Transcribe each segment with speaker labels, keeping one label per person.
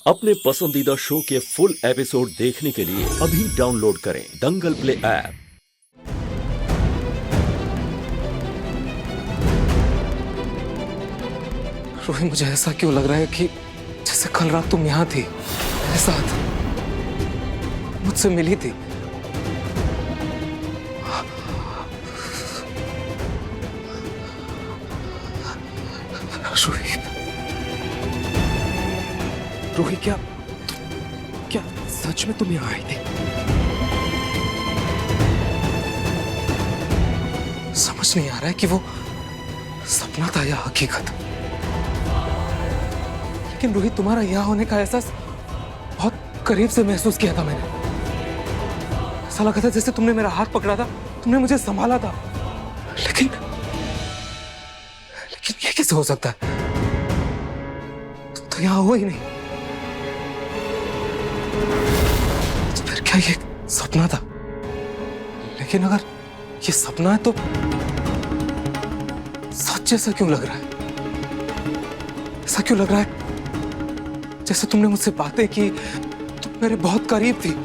Speaker 1: अपने पसंदीदा शो के फुल एपिसोड देखने के लिए अभी डाउनलोड करें दंगल प्ले ऐप।
Speaker 2: रूही, मुझे ऐसा क्यों लग रहा है कि जैसे कल रात तुम यहाँ थी, मेरे साथ, मुझसे मिली थी। रूही, रूही, क्या सच में तुम यहाँ आई थी? समझ नहीं आ रहा है कि वो सपना था या हकीकत। लेकिन रूही, तुम्हारा यहाँ होने का एहसास बहुत करीब से महसूस किया था मैंने। ऐसा लगा था जैसे तुमने मेरा हाथ पकड़ा था, तुमने मुझे संभाला था। लेकिन ये कैसे हो सकता है? तुम तो यहाँ हो ही नहीं। तो फिर क्या ये सपना था? लेकिन अगर ये सपना है तो सच जैसा क्यों लग रहा है? ऐसा क्यों लग रहा है जैसे तुमने मुझसे बातें की, तुम मेरे बहुत करीब थी।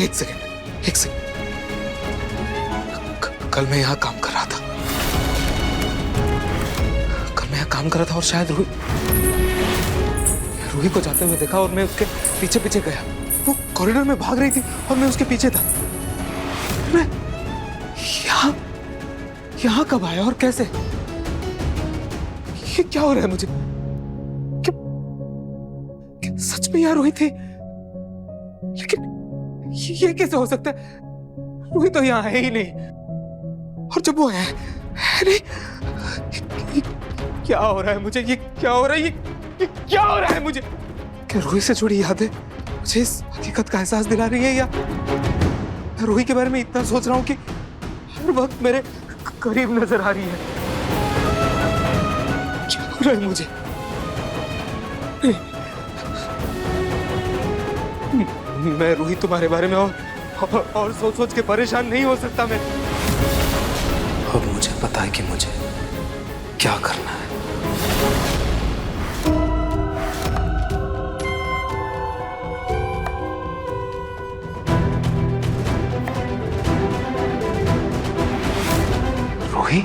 Speaker 2: एक सेकंड। कल मैं यहाँ काम कर रहा था। और शायद रूही को जाते हुए देखा और मैं उसके पीछे पीछे गया। वो कॉरिडोर में भाग रही थी और मैं उसके पीछे था। मैं यहाँ कब आया और कैसे? ये क्या हो रहा है मुझे? क्या सच में यहाँ रूही थी? लेकिन ये कैसे हो सकता है? रूही तो यहाँ है ही नहीं। और जब वो है नहीं, क्या हो रहा है मुझे? ये क्या हो रहा है? ये क्या हो रहा है मुझे? क्या रूही से जुड़ी यादें मुझे इस हकीकत का एहसास दिला रही है, या मैं रूही के बारे में इतना सोच रहा हूँ कि हर वक्त मेरे करीब नजर आ रही है? क्या हो रहा है मुझे? मैं रूही तुम्हारे बारे में और सोच के परेशान नहीं हो सकता मैं। अब मुझे पता है कि मुझे क्या करना है। रूही,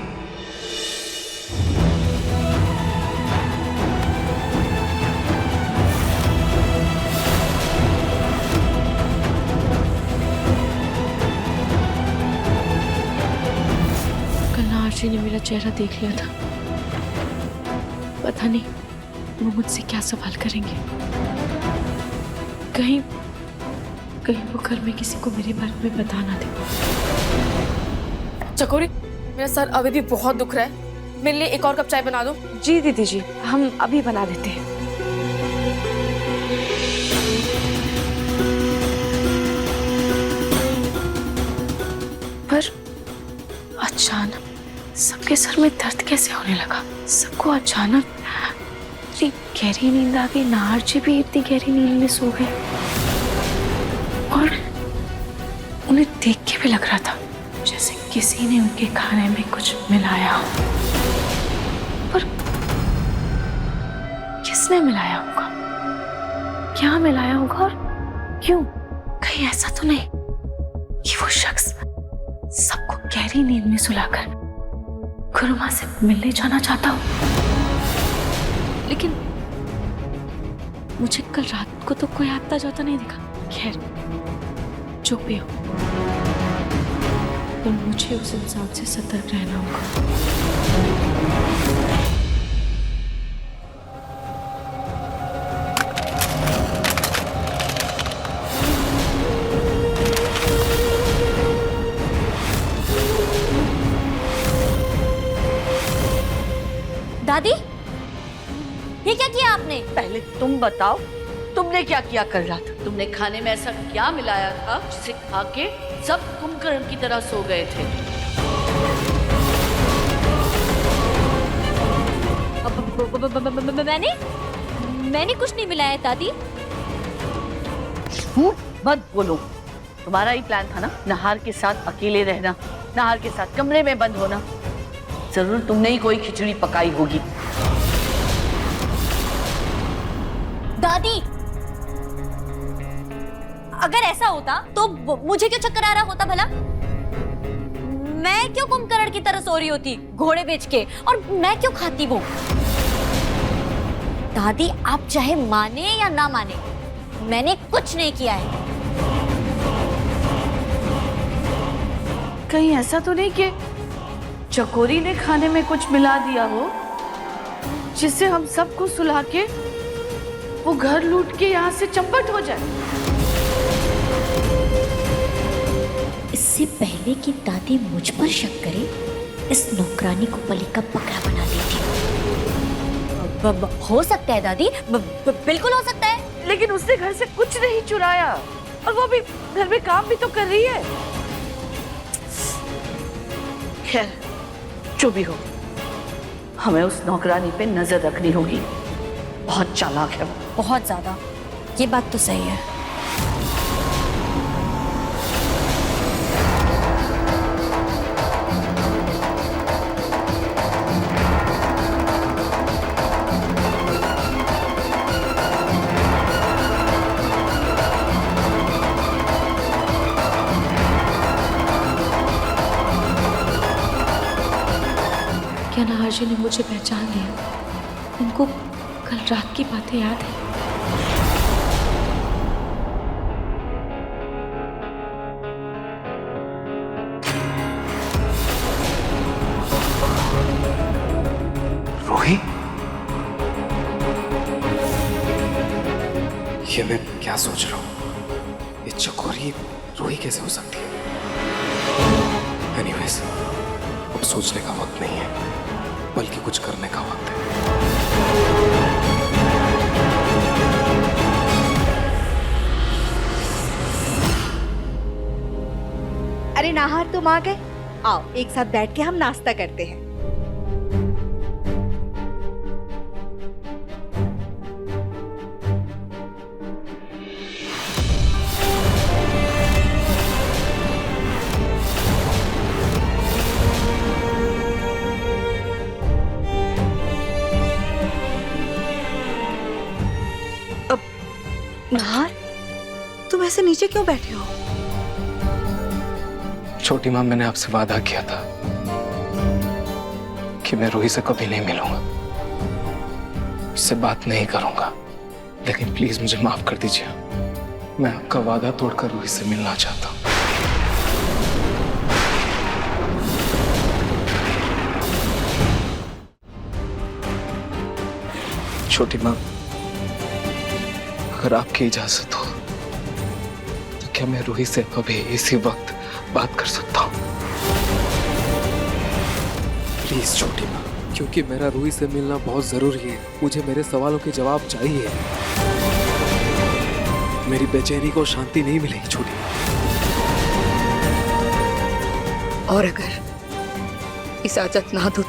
Speaker 3: आरजी ने मेरा चेहरा देख लिया था। पता नहीं वो मुझसे क्या सवाल करेंगे। कहीं वो घर में किसी को मेरे बारे में बता ना दे।
Speaker 4: चकोरी, मेरा सर अभी भी बहुत दुख रहा है। मेरे लिए एक और कप चाय बना दो।
Speaker 3: जी दीदी जी, हम अभी बना देते हैं। पर अचानक सबके सर में दर्द कैसे होने लगा? सबको अचानक इतनी गहरी नींद आ गई। नाहर जी भी इतनी गहरी नींद में सो गए और उन्हें देख के भी लग रहा था जैसे किसी ने उनके खाने में कुछ मिलाया हो। पर किसने मिलाया होगा? क्या मिलाया होगा और क्यों? कहीं ऐसा तो नहीं कि वो शख्स सबको गहरी नींद में सुलाकर गुरुमा से मिलने जाना चाहता हूँ? लेकिन मुझे कल रात को तो कोई आता जाता नहीं दिखा। खैर, जो भी हो, पर मुझे उस इंसान से सतर्क रहना होगा।
Speaker 5: दादी, ये क्या किया आपने?
Speaker 6: पहले तुम बताओ, तुमने क्या किया कल रात? तुमने खाने में ऐसा क्या मिलाया था जिसे खा के सब कुंभकर्ण की तरह सो गए थे?
Speaker 5: मैंने कुछ नहीं मिलाया दादी।
Speaker 6: झूठ मत बोलो। तुम्हारा ही प्लान था ना नाहर के साथ अकेले रहना, नाहर के साथ कमरे में बंद होना। जरूर तुमने ही कोई खिचड़ी पकाई होगी।
Speaker 5: दादी, अगर ऐसा होता तो मुझे क्यों चक्कर आ रहा होता भला? मैं क्यों कुंभकर्ण की तरह सो रही होती घोड़े बेच के, और मैं क्यों खाती वो? दादी, आप चाहे माने या ना माने, मैंने कुछ नहीं किया है।
Speaker 6: कहीं ऐसा तो नहीं कि चकोरी ने खाने में कुछ मिला दिया हो जिससे हम सबको सुला के वो घर लूट के यहाँ से चंपट हो जाए?
Speaker 5: इससे पहले कि दादी मुझ पर शक करे, इस नौकरानी को बलि का बकरा बना देती। हो सकता है दादी, बिल्कुल हो सकता है।
Speaker 6: लेकिन उसने घर से कुछ नहीं चुराया और वो भी घर में काम भी तो कर रही है। खैर, जो भी हो, हमें उस नौकरानी पे नजर रखनी होगी। बहुत चालाक है वो।
Speaker 5: बहुत ज्यादा। ये बात तो सही है।
Speaker 3: क्या नाहर जी ने मुझे पहचान लिया? उनको कल रात की बातें याद है?
Speaker 2: रूही, ये मैं क्या सोच रहा हूँ? ये चकोरी रूही कैसे हो सकती है? एनीवेज, अब सोचने का वक्त नहीं है, बल्कि कुछ करने का वक्त है।
Speaker 7: अरे नाहर, तुम आ गए। आओ, एक साथ बैठ के हम नाश्ता करते हैं। नाहर, तुम ऐसे नीचे क्यों बैठे हो?
Speaker 2: छोटी माँ, मैंने आपसे वादा किया था कि मैं रूही से कभी नहीं मिलूंगा, उससे बात नहीं करूंगा। लेकिन प्लीज मुझे माफ कर दीजिए, मैं आपका वादा तोड़कर रूही से मिलना चाहता हूँ। छोटी माँ, अगर आपकी इजाजत हो तो क्या मैं रूही से अभी इसी वक्त बात कर सकता हूँ? प्लीज छोटी माँ, क्योंकि मेरा रूही से मिलना बहुत जरूरी है। मुझे मेरे सवालों के जवाब चाहिए। मेरी बेचैनी को शांति नहीं मिलेगी छोटी माँ।
Speaker 7: और अगर इजाजत ना दो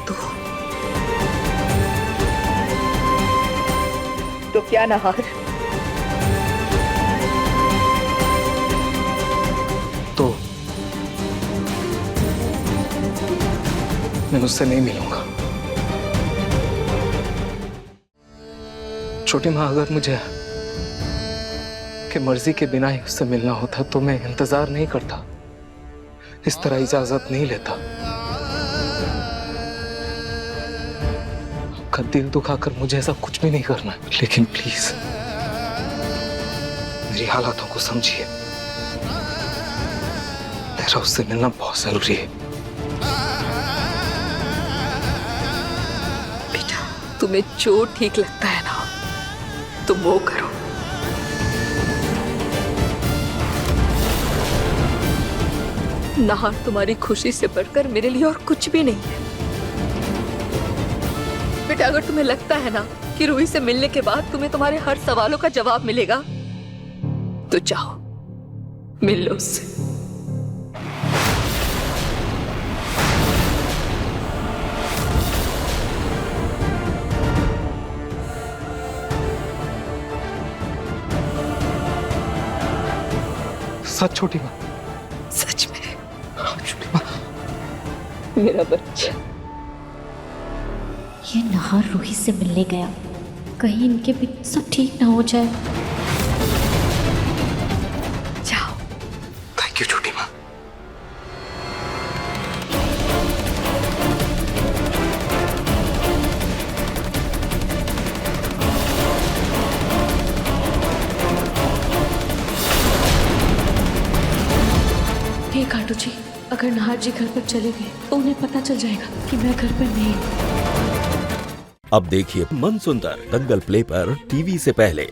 Speaker 7: तो क्या नाहर?
Speaker 2: तो मैं उससे नहीं मिलूंगा। छोटी माँ, अगर मुझे कि मर्जी के बिना ही उससे मिलना होता तो मैं इंतजार नहीं करता, इस तरह इजाजत नहीं लेता। आपका दिल दुखाकर मुझे ऐसा कुछ भी नहीं करना है। लेकिन प्लीज मेरी हालातों को समझिए, मेरा उससे मिलना बहुत जरूरी है।
Speaker 7: बेटा, तुम्हें जो ठीक लगता है ना, तुम वो करो। नाहर तुम्हारी खुशी से बढ़कर मेरे लिए और कुछ भी नहीं है। बेटा, अगर तुम्हें लगता है ना कि रूही से मिलने के बाद तुम्हें तुम्हारे हर सवालों का जवाब मिलेगा, तो जाओ मिल लो उससे।
Speaker 2: सच छोटी माँ?
Speaker 7: सच में
Speaker 2: हाँ, छोटी माँ।
Speaker 7: मेरा बच्चा।
Speaker 5: ये नाहर रूही से मिलने गया, कहीं इनके बीच सब ठीक ना हो जाए।
Speaker 7: जाओ।
Speaker 2: थैंक यू छोटी माँ।
Speaker 6: हे काटू जी, अगर नाहर जी घर पर चले गए तो उन्हें पता चल जाएगा कि मैं घर पर नहीं हूँ।
Speaker 1: अब देखिए मन सुंदर दंगल प्ले पर टीवी से पहले।